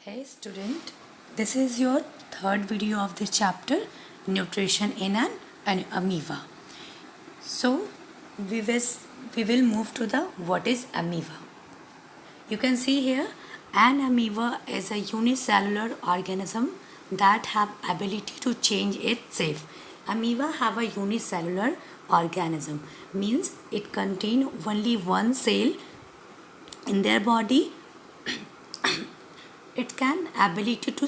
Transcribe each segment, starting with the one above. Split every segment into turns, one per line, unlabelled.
Hey student, this is your third video of this chapter, Nutrition in an Amoeba. So we will move to the what is amoeba. You can see here an amoeba is a unicellular organism that have ability to change its shape. Amoeba have a unicellular organism means it contain only one cell in their body. It can ability to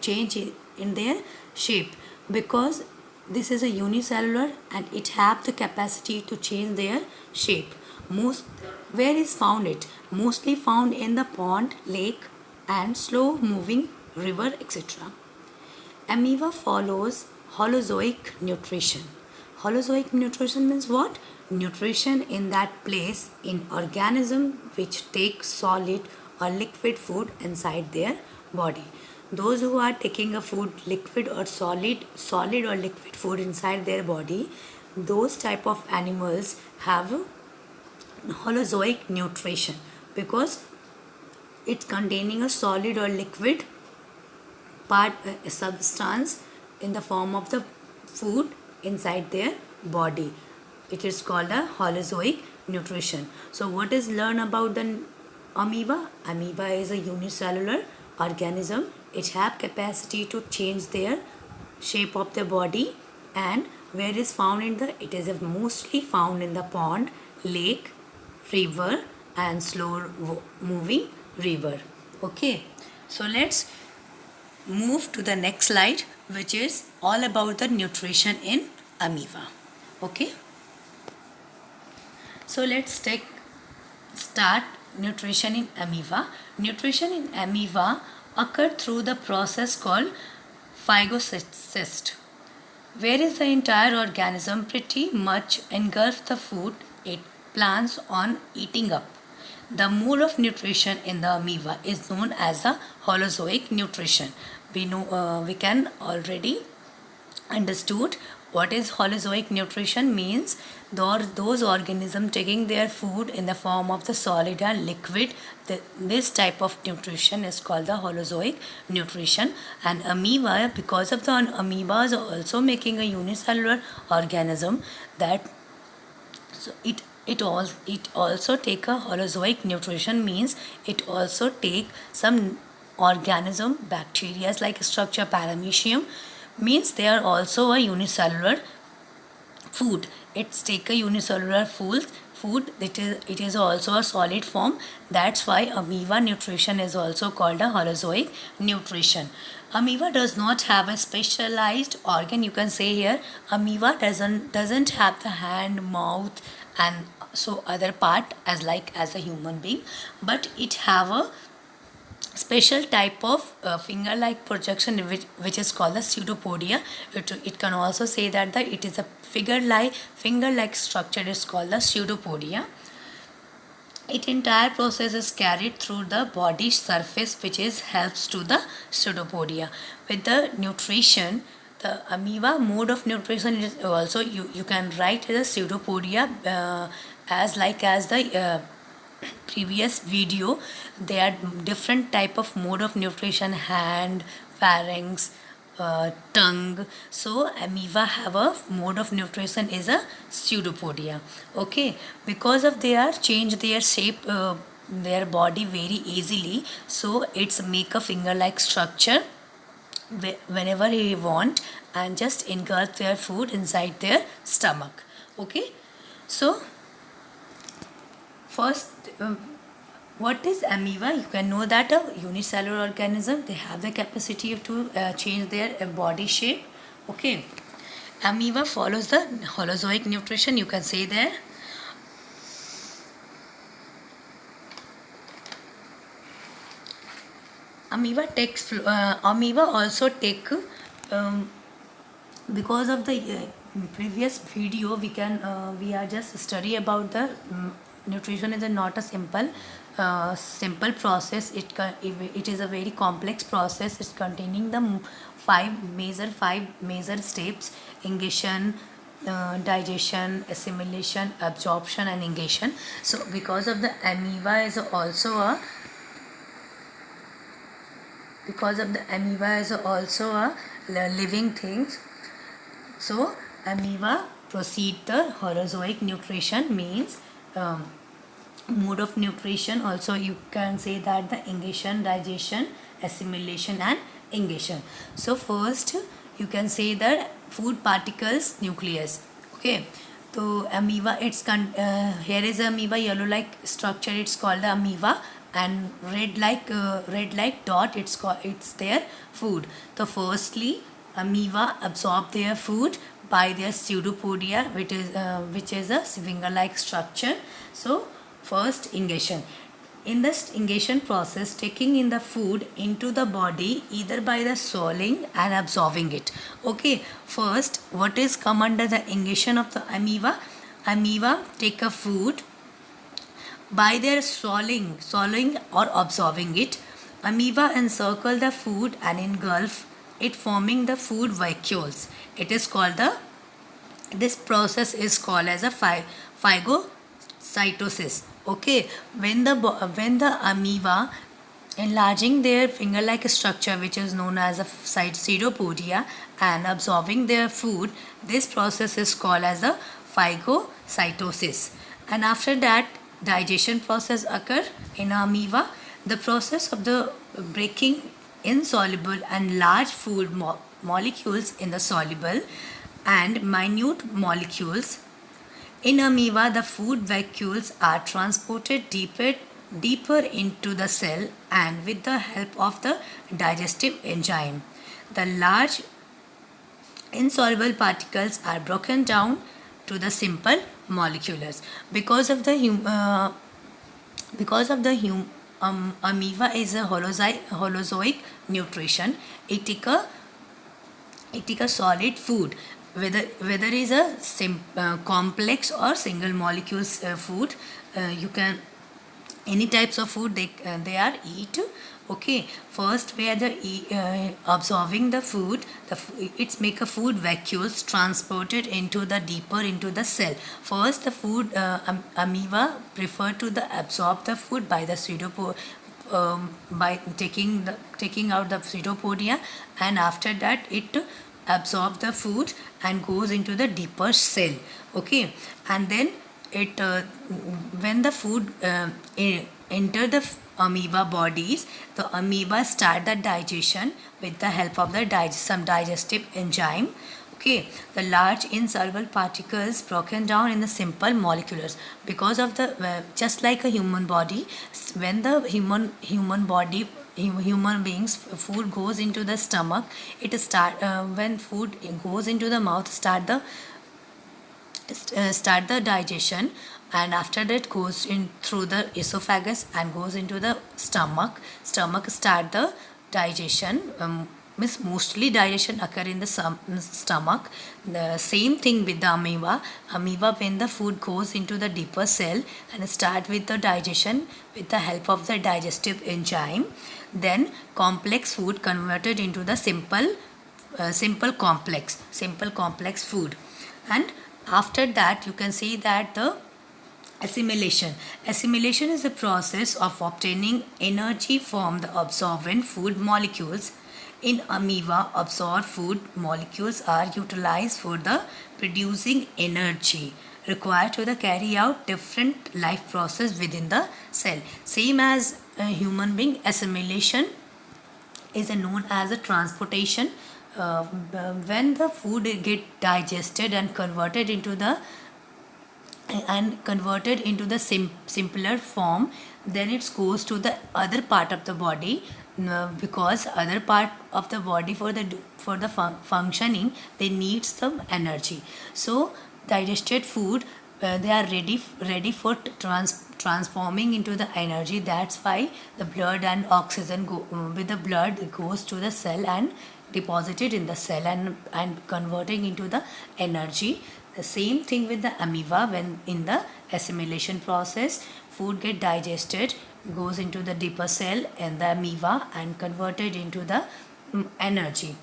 change in their shape because this is a unicellular and it have the capacity to change their shape. Most where is found it? Mostly found in the pond, lake and slow moving river, etc. Amoeba follows holozoic nutrition. Holozoic nutrition means what? Nutrition in that place in organism which take solid or liquid food inside their body. Those who are taking a food, liquid or solid or liquid food inside their body, those type of animals have holozoic nutrition because it's containing a solid or liquid substance in the form of the food inside their body. It is called a holozoic nutrition. So what is learn about the amoeba? Amoeba is a unicellular organism. It have capacity to change their shape of the body and where is found in the it is mostly found in the pond, lake, river and slow moving river. Okay, so let's move to the next slide, which is all about the nutrition in amoeba. Okay, so let's start nutrition in amoeba. Nutrition in amoeba occur through the process called phagocytosis, where is the entire organism pretty much engulfs the food it plans on eating up. The mode of nutrition in the amoeba is known as the holozoic nutrition. We can already understood what is holozoic nutrition means. Those organisms taking their food in the form of the solid and liquid. This type of nutrition is called the holozoic nutrition. And amoeba, because of the amoeba is also making a unicellular organism, that so it also take a holozoic nutrition means it also take some organism bacteria like structure paramecium means they are also a unicellular food. It's take a unicellular food. It is also a solid form. That's why amoeba nutrition is also called a holozoic nutrition. Amoeba does not have a specialized organ. You can say here amoeba doesn't have the hand, mouth and so other part as a human being, but it have a special type of finger-like projection which is called the pseudopodia. It can also say that it is a finger-like structure is called the pseudopodia. Its entire process is carried through the body surface which is helps to the pseudopodia. With the nutrition, the amoeba mode of nutrition is also you can write the pseudopodia as the previous video. There are different type of mode of nutrition: hand, pharynx, tongue. So amoeba have a mode of nutrition is a pseudopodia. Okay, because of they are change their shape their body very easily, so it's make a finger like structure whenever he want and just engulf their food inside their stomach. Okay, so first, what is amoeba? You can know that a unicellular organism, they have the capacity to change their body shape. Okay, amoeba follows the holozoic nutrition. You can say there. Amoeba also take because of the previous video we are just study about the nutrition is not a simple process. It is a very complex process. It's containing the five major steps: ingestion, digestion, assimilation, absorption and negation. So because of the amoeba is also a because of the amoeba is also a living thing. So amoeba proceed the holozoic nutrition means mode of nutrition. Also you can say that the ingestion, digestion, assimilation and ingestion. So first you can say the food particles nucleus. Okay, so amoeba, here is amoeba, yellow like structure, it's called the amoeba, and red like dot, it's their food. So firstly amoeba absorb their food by their pseudopodia, which is a finger like structure. So first ingestion. In this ingestion process, taking in the food into the body either by the swallowing and absorbing it. Okay, first what is come under the ingestion of the amoeba? Amoeba take a food by their swallowing or absorbing it. Amoeba encircle the food and engulf it, forming the food vacuoles. It is called this process is called as a phagocytosis. Okay, when the amoeba enlarging their finger-like structure, which is known as a pseudopodia, and absorbing their food, this process is called as a phagocytosis. And after that, digestion process occur in amoeba. The process of the breaking insoluble and large food molecules in the soluble and minute molecules. In amoeba, the food vacuoles are transported deeper into the cell and with the help of the digestive enzyme. The large insoluble particles are broken down to the simple molecules. Because of the amoeba is a holozoic nutrition. It take a solid food, whether is a complex or single molecules food. You can any types of food they are eat. Okay, first where the absorbing the food, it's make a food vacuoles transported into the deeper into the cell. First the food amoeba prefer to the absorb the food by the by taking out the pseudopodia, and after that it absorb the food and goes into the deeper cell. Okay, and then it when the food enter the amoeba bodies, the amoeba start the digestion with the help of the some digestive enzyme. Okay, the large insoluble particles broken down in the simple molecules. Because of the just like a human body, when the human body human beings food goes into the stomach, it start when food goes into the mouth, start the digestion, and after that goes in through the esophagus and goes into the stomach start the digestion. Means mostly digestion occur in the stomach. The same thing with the amoeba when the food goes into the deeper cell and start with the digestion with the help of the digestive enzyme, then complex food converted into the simple complex food. And after that you can see that the assimilation is the process of obtaining energy from the absorbent food molecules. In amoeba, absorbed food molecules are utilized for the producing energy required to the carry out different life process within the cell. Same as a human being, assimilation is known as a transportation. When the food get digested and converted into the simpler form, then it goes to the other part of the body. Because other part of the body for the functioning, they need some energy. So digested food, they are ready for transforming into the energy. That's why the blood and oxygen with the blood goes to the cell and deposited in the cell and converting into the energy. The same thing with the amoeba. When in the assimilation process, food get digested, goes into the deeper cell and the amoeba and converted into the energy.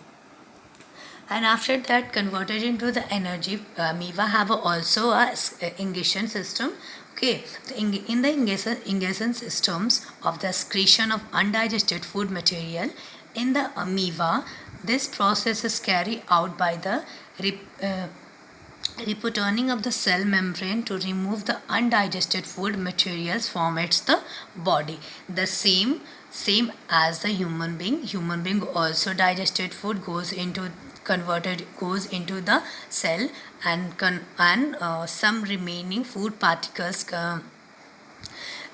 And after that converted into the energy, amoeba have also a ingestion system. Okay, in the ingestion systems of the excretion of undigested food material, In the amoeba, this process is carried out by the returning of the cell membrane to remove the undigested food materials from its the body. The same as the human being also digested food goes into the cell, and some remaining food particles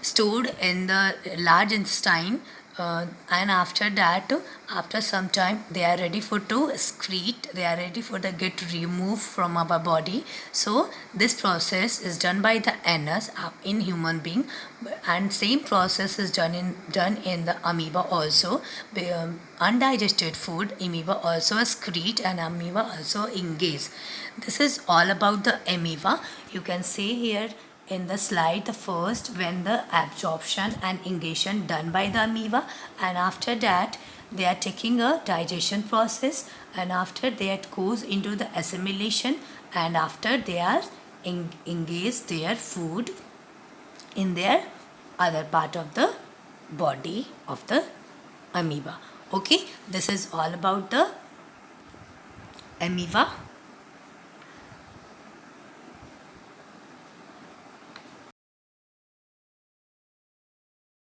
stored in the large intestine, and after that, after some time, they are ready for to excrete, they are ready for the get removed from our body. So this process is done by the anus in human being, and same process is done in the amoeba also. Undigested food, amoeba also excrete, and amoeba also engage. This is all about the amoeba. You can see here in the slide the first when the absorption and ingestion done by the amoeba, and after that they are taking a digestion process, and after that goes into the assimilation, and after they are engage their food in their other part of the body of the amoeba. Okay, this is all about the amoeba.